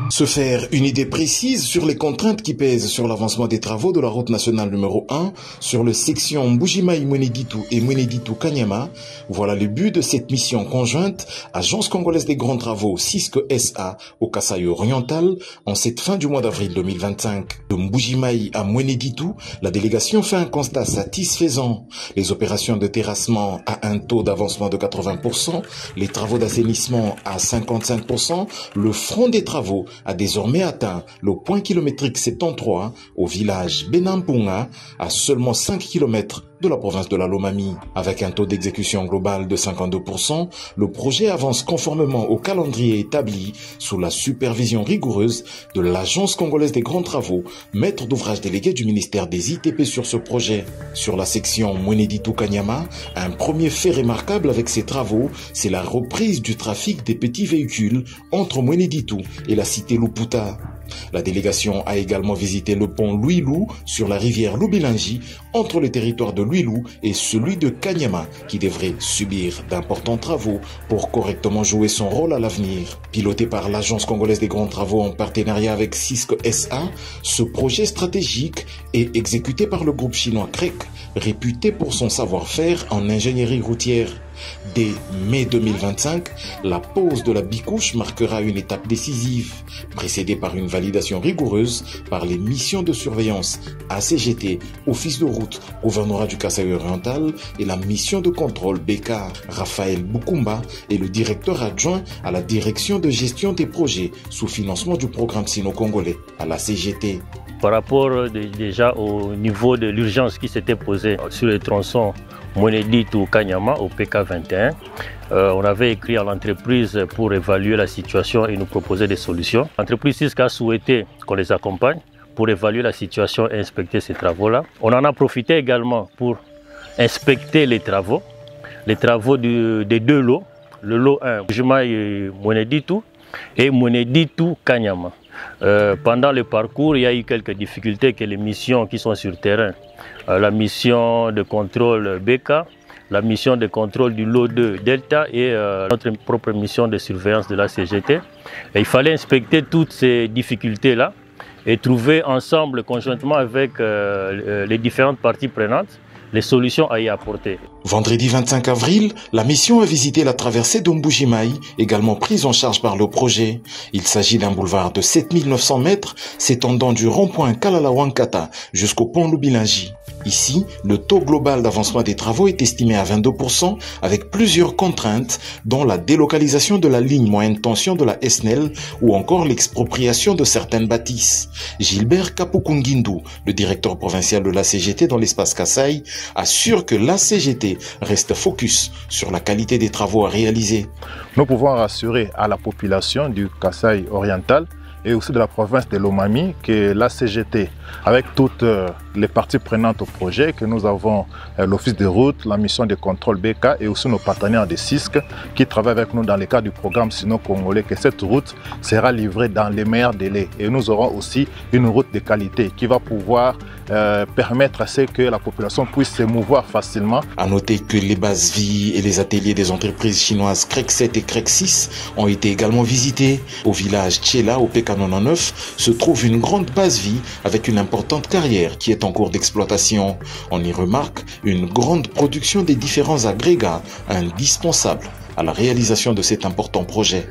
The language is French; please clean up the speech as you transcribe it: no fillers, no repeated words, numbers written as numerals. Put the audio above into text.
Se faire une idée précise sur les contraintes qui pèsent sur l'avancement des travaux de la route nationale numéro 1 sur le section Mbujimayi-Mweneditu et Mweneditu-Kanyama, voilà le but de cette mission conjointe Agence congolaise des grands travaux CISC SA au Kasaï oriental en cette fin du mois d'avril 2025. De Mbujimayi à Mweneditu, la délégation fait un constat satisfaisant. Les opérations de terrassement à un taux d'avancement de 80%, les travaux d'assainissement à 55%, le front des travaux a désormais atteint le point kilométrique 73 au village Benampunga, à seulement 5 km de la province de la Lomami. Avec un taux d'exécution global de 52%, le projet avance conformément au calendrier établi sous la supervision rigoureuse de l'Agence congolaise des grands travaux, maître d'ouvrage délégué du ministère des ITP sur ce projet. Sur la section Mweneditu-Kanyama, un premier fait remarquable avec ces travaux, c'est la reprise du trafic des petits véhicules entre Mweneditu et la cité Luputa. La délégation a également visité le pont Louilou sur la rivière Lubilangi entre le territoire de Louilou et celui de Kanyama qui devrait subir d'importants travaux pour correctement jouer son rôle à l'avenir. Piloté par l'Agence congolaise des grands travaux en partenariat avec CISC SA, ce projet stratégique est exécuté par le groupe chinois CREC, réputé pour son savoir-faire en ingénierie routière. Dès mai 2025, la pose de la bicouche marquera une étape décisive, précédée par une validation rigoureuse par les missions de surveillance ACGT, Office de route, gouvernorat du Kasaï oriental et la mission de contrôle BK. Raphaël Bukumba est le directeur adjoint à la direction de gestion des projets sous financement du programme sino-congolais à la CGT. Par rapport déjà au niveau de l'urgence qui s'était posée sur les tronçons Mweneditu-Kanyama au PK21, on avait écrit à l'entreprise pour évaluer la situation et nous proposer des solutions. L'entreprise CISC a souhaité qu'on les accompagne pour évaluer la situation et inspecter ces travaux-là. On en a profité également pour inspecter les travaux des deux lots. Le lot 1, Mbujimayi-Mweneditu et Mweneditu-Kanyama. Pendant le parcours, il y a eu quelques difficultés que les missions qui sont sur terrain, la mission de contrôle BK, la mission de contrôle du lot 2 Delta et notre propre mission de surveillance de la CGT. Et il fallait inspecter toutes ces difficultés-là et trouver ensemble, conjointement avec les différentes parties prenantes, les solutions à y apporter. Vendredi 25 avril, la mission a visité la traversée de Mbujimayi, également prise en charge par le projet. Il s'agit d'un boulevard de 7900 mètres s'étendant du rond-point Kalala-Wankata jusqu'au pont Lubilangi. Ici, le taux global d'avancement des travaux est estimé à 22% avec plusieurs contraintes, dont la délocalisation de la ligne moyenne tension de la SNEL ou encore l'expropriation de certaines bâtisses. Gilbert Kapukungindu, le directeur provincial de la CGT dans l'espace Kasaï, assure que la CGT reste focus sur la qualité des travaux à réaliser. Nous pouvons rassurer à la population du Kasaï oriental et aussi de la province de Lomami que la CGT, avec toutes les parties prenantes au projet, que nous avons l'office de route, la mission de contrôle BK et aussi nos partenaires de CISC qui travaillent avec nous dans le cadre du programme sino-congolais, que cette route sera livrée dans les meilleurs délais. Et nous aurons aussi une route de qualité qui va pouvoir permettre à ce que la population puisse se mouvoir facilement. À noter que les bases vie et les ateliers des entreprises chinoises CREC 7 et CREC 6 ont été également visités. Au village Tchela, au PK99, se trouve une grande base vie avec une importante carrière qui est en cours d'exploitation. On y remarque une grande production des différents agrégats indispensables à la réalisation de cet important projet.